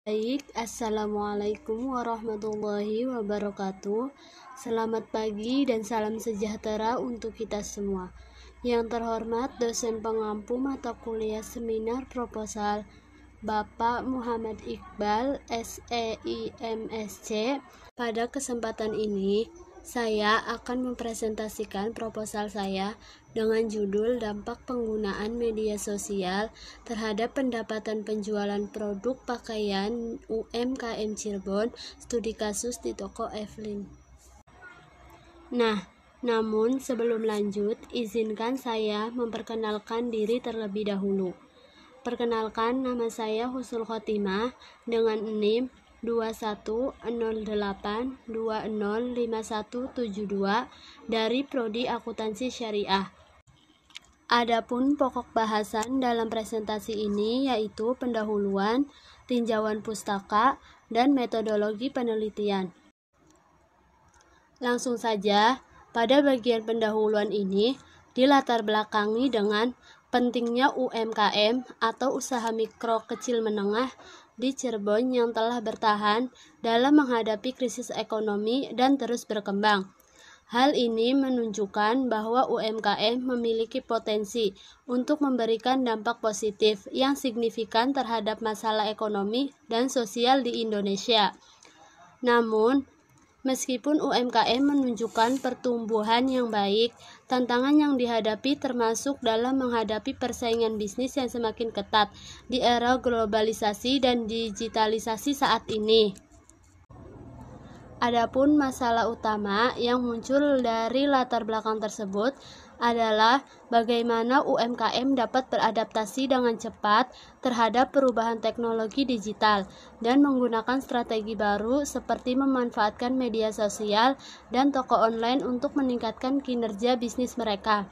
Baik, Assalamualaikum warahmatullahi wabarakatuh. Selamat pagi dan salam sejahtera untuk kita semua. Yang terhormat dosen pengampu mata kuliah seminar proposal Bapak Muhammad Iqbal, SEIMSC. Pada kesempatan ini, saya akan mempresentasikan proposal saya dengan judul Dampak Penggunaan Media Sosial Terhadap Pendapatan Penjualan Produk Pakaian UMKM Cirebon, Studi Kasus di Toko Evelyn. Namun sebelum lanjut, izinkan saya memperkenalkan diri terlebih dahulu. Perkenalkan, nama saya Husnul Khotimah dengan NIM 2108205172 dari Prodi Akuntansi Syariah. Adapun pokok bahasan dalam presentasi ini yaitu pendahuluan, tinjauan pustaka, dan metodologi penelitian. Langsung saja, pada bagian pendahuluan ini dilatar belakangi dengan pentingnya UMKM atau usaha mikro kecil menengah di Cirebon yang telah bertahan dalam menghadapi krisis ekonomi dan terus berkembang. Hal ini menunjukkan bahwa UMKM memiliki potensi untuk memberikan dampak positif yang signifikan terhadap masalah ekonomi dan sosial di Indonesia. Namun, meskipun UMKM menunjukkan pertumbuhan yang baik, tantangan yang dihadapi termasuk dalam menghadapi persaingan bisnis yang semakin ketat di era globalisasi dan digitalisasi saat ini. Adapun masalah utama yang muncul dari latar belakang tersebut adalah bagaimana UMKM dapat beradaptasi dengan cepat terhadap perubahan teknologi digital dan menggunakan strategi baru seperti memanfaatkan media sosial dan toko online untuk meningkatkan kinerja bisnis mereka.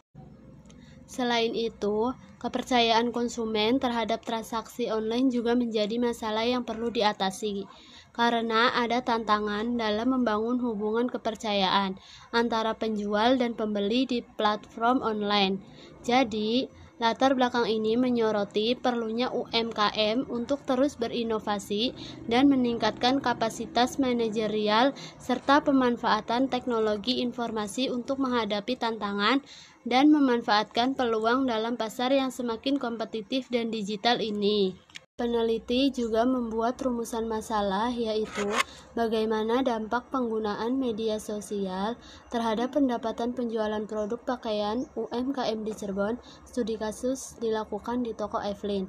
Selain itu, kepercayaan konsumen terhadap transaksi online juga menjadi masalah yang perlu diatasi, karena ada tantangan dalam membangun hubungan kepercayaan antara penjual dan pembeli di platform online. Jadi, latar belakang ini menyoroti perlunya UMKM untuk terus berinovasi dan meningkatkan kapasitas manajerial serta pemanfaatan teknologi informasi untuk menghadapi tantangan dan memanfaatkan peluang dalam pasar yang semakin kompetitif dan digital ini. Peneliti juga membuat rumusan masalah, yaitu bagaimana dampak penggunaan media sosial terhadap pendapatan penjualan produk pakaian UMKM di Cirebon. Studi kasus dilakukan di Toko Evelyn.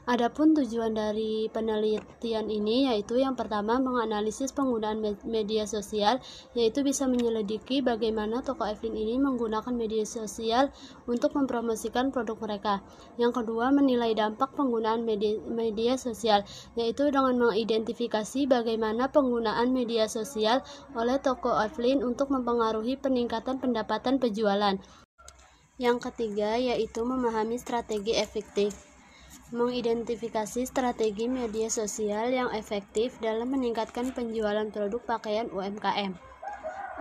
Adapun tujuan dari penelitian ini yaitu yang pertama menganalisis penggunaan media sosial, yaitu bisa menyelidiki bagaimana Toko Evelyn ini menggunakan media sosial untuk mempromosikan produk mereka. Yang kedua, menilai dampak penggunaan media sosial, yaitu dengan mengidentifikasi bagaimana penggunaan media sosial oleh Toko Evelyn untuk mempengaruhi peningkatan pendapatan penjualan. Yang ketiga, yaitu memahami strategi efektif. Mengidentifikasi strategi media sosial yang efektif dalam meningkatkan penjualan produk pakaian UMKM.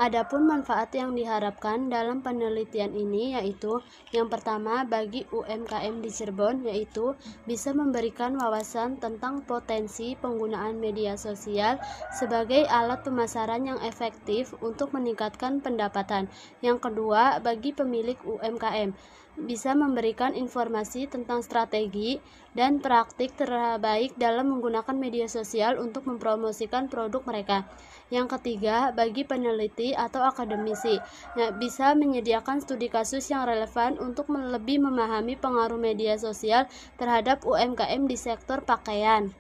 Adapun manfaat yang diharapkan dalam penelitian ini yaitu yang pertama bagi UMKM di Cirebon, yaitu bisa memberikan wawasan tentang potensi penggunaan media sosial sebagai alat pemasaran yang efektif untuk meningkatkan pendapatan. Yang kedua, bagi pemilik UMKM bisa memberikan informasi tentang strategi dan praktik terbaik dalam menggunakan media sosial untuk mempromosikan produk mereka. Yang ketiga, bagi peneliti atau akademisi bisa menyediakan studi kasus yang relevan untuk lebih memahami pengaruh media sosial terhadap UMKM di sektor pakaian.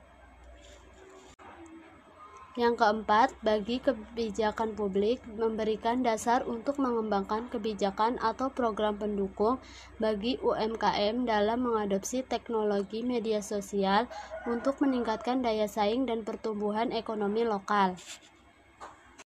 Yang keempat, bagi kebijakan publik memberikan dasar untuk mengembangkan kebijakan atau program pendukung bagi UMKM dalam mengadopsi teknologi media sosial untuk meningkatkan daya saing dan pertumbuhan ekonomi lokal.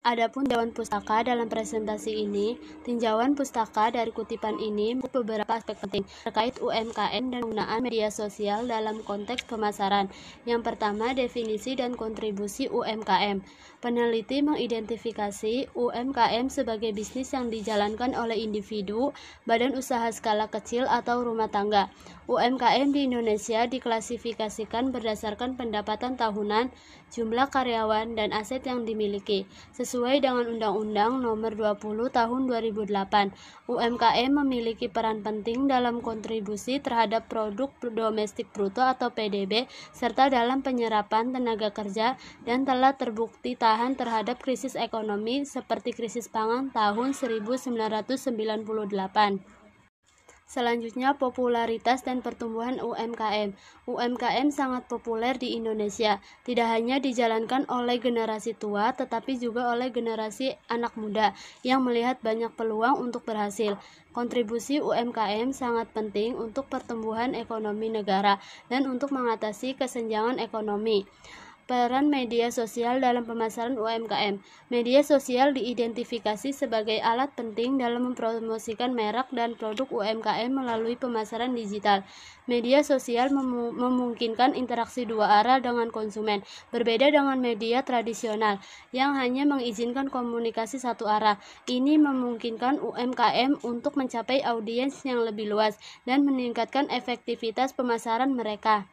Adapun tinjauan pustaka dalam presentasi ini, tinjauan pustaka dari kutipan ini beberapa aspek penting terkait UMKM dan penggunaan media sosial dalam konteks pemasaran. Yang pertama, definisi dan kontribusi UMKM. Peneliti mengidentifikasi UMKM sebagai bisnis yang dijalankan oleh individu, badan usaha skala kecil atau rumah tangga. UMKM di Indonesia diklasifikasikan berdasarkan pendapatan tahunan, jumlah karyawan, dan aset yang dimiliki. Sesuai dengan Undang-Undang Nomor 20 Tahun 2008, UMKM memiliki peran penting dalam kontribusi terhadap produk domestik bruto atau PDB serta dalam penyerapan tenaga kerja dan telah terbukti tahan terhadap krisis ekonomi seperti krisis pangan tahun 1998. Selanjutnya, popularitas dan pertumbuhan UMKM. UMKM sangat populer di Indonesia, tidak hanya dijalankan oleh generasi tua, tetapi juga oleh generasi anak muda yang melihat banyak peluang untuk berhasil. Kontribusi UMKM sangat penting untuk pertumbuhan ekonomi negara dan untuk mengatasi kesenjangan ekonomi. Peran media sosial dalam pemasaran UMKM. Media sosial diidentifikasi sebagai alat penting dalam mempromosikan merek dan produk UMKM melalui pemasaran digital. Media sosial memungkinkan interaksi dua arah dengan konsumen, berbeda dengan media tradisional yang hanya mengizinkan komunikasi satu arah. Ini memungkinkan UMKM untuk mencapai audiens yang lebih luas dan meningkatkan efektivitas pemasaran mereka.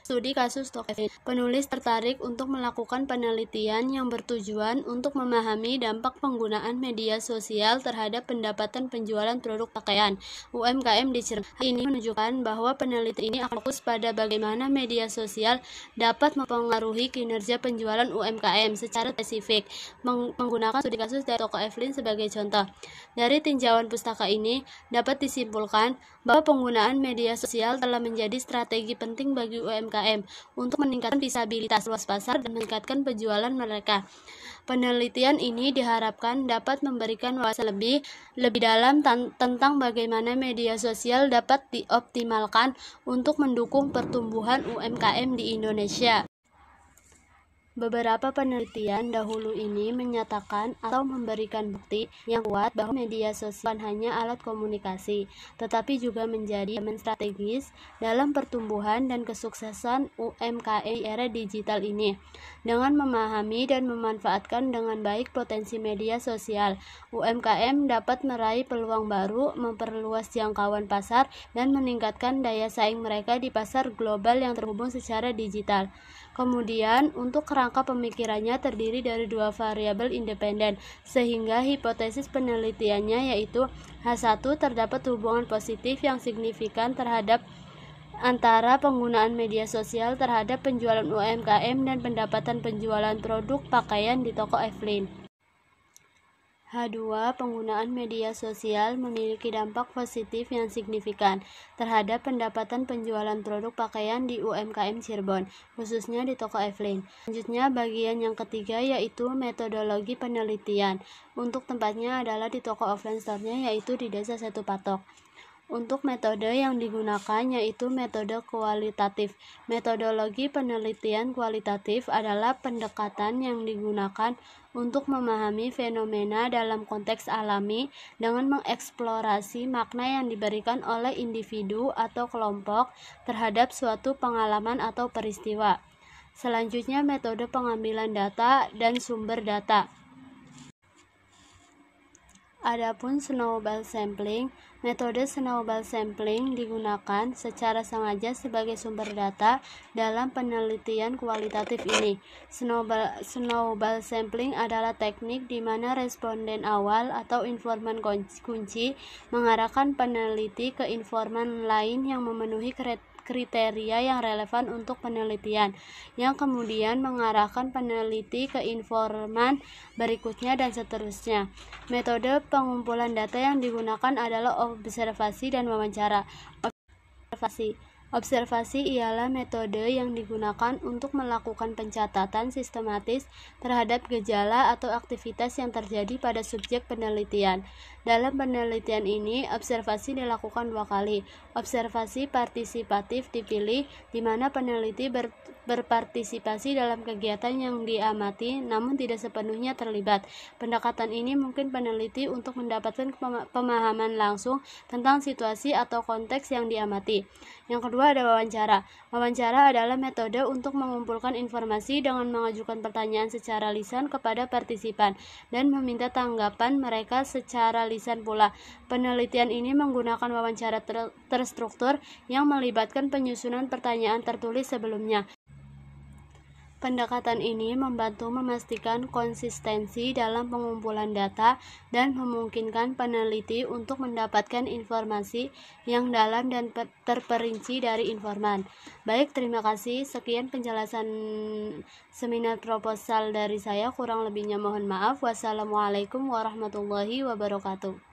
Studi kasus Tokyo. Penulis tertarik untuk melakukan penelitian yang bertujuan untuk memahami dampak penggunaan media sosial terhadap pendapatan penjualan produk pakaian UMKM di Cirebon. Hal ini menunjukkan bahwa peneliti ini akan fokus pada bagaimana media sosial dapat mempengaruhi kinerja penjualan UMKM secara spesifik, menggunakan studi kasus dari toko Evelyn sebagai contoh. Dari tinjauan pustaka ini dapat disimpulkan bahwa penggunaan media sosial telah menjadi strategi penting bagi UMKM untuk meningkatkan visibilitas luas pasar dan meningkatkan penjualan mereka. Penelitian ini diharapkan dapat memberikan wawasan lebih dalam tentang bagaimana media sosial dapat dioptimalkan untuk mendukung pertumbuhan UMKM di Indonesia. Beberapa penelitian dahulu ini menyatakan atau memberikan bukti yang kuat bahwa media sosial hanya alat komunikasi, tetapi juga menjadi elemen strategis dalam pertumbuhan dan kesuksesan UMKM di era digital ini. Dengan memahami dan memanfaatkan dengan baik potensi media sosial, UMKM dapat meraih peluang baru, memperluas jangkauan pasar, dan meningkatkan daya saing mereka di pasar global yang terhubung secara digital. Kemudian, untuk kerangka pemikirannya terdiri dari dua variabel independen, sehingga hipotesis penelitiannya yaitu H1 terdapat hubungan positif yang signifikan terhadap antara penggunaan media sosial terhadap penjualan UMKM dan pendapatan penjualan produk pakaian di toko Evelyn. H2, penggunaan media sosial memiliki dampak positif yang signifikan terhadap pendapatan penjualan produk pakaian di UMKM Cirebon, khususnya di toko Evelyn. Selanjutnya, bagian yang ketiga yaitu metodologi penelitian. Untuk tempatnya adalah di toko offline store-nya yaitu di Desa Setu Patok. Untuk metode yang digunakan yaitu metode kualitatif. Metodologi penelitian kualitatif adalah pendekatan yang digunakan untuk memahami fenomena dalam konteks alami dengan mengeksplorasi makna yang diberikan oleh individu atau kelompok terhadap suatu pengalaman atau peristiwa. Selanjutnya, metode pengambilan data dan sumber data. Adapun snowball sampling, metode snowball sampling digunakan secara sengaja sebagai sumber data dalam penelitian kualitatif ini. Snowball sampling adalah teknik di mana responden awal atau informan kunci mengarahkan peneliti ke informan lain yang memenuhi kriteria yang relevan untuk penelitian, yang kemudian mengarahkan peneliti ke informan berikutnya dan seterusnya. Metode pengumpulan data yang digunakan adalah observasi dan wawancara. Observasi. Observasi ialah metode yang digunakan untuk melakukan pencatatan sistematis terhadap gejala atau aktivitas yang terjadi pada subjek penelitian. Dalam penelitian ini, observasi dilakukan 2 kali. Observasi partisipatif dipilih, di mana peneliti berpartisipasi dalam kegiatan yang diamati, namun tidak sepenuhnya terlibat. Pendekatan ini mungkin peneliti untuk mendapatkan pemahaman langsung tentang situasi atau konteks yang diamati. Yang kedua ada wawancara. Wawancara adalah metode untuk mengumpulkan informasi dengan mengajukan pertanyaan secara lisan kepada partisipan dan meminta tanggapan mereka secara lisan pula. Penelitian ini menggunakan wawancara terstruktur yang melibatkan penyusunan pertanyaan tertulis sebelumnya. Pendekatan ini membantu memastikan konsistensi dalam pengumpulan data dan memungkinkan peneliti untuk mendapatkan informasi yang dalam dan terperinci dari informan. Baik, terima kasih. Sekian penjelasan seminar proposal dari saya. Kurang lebihnya mohon maaf. Wassalamualaikum warahmatullahi wabarakatuh.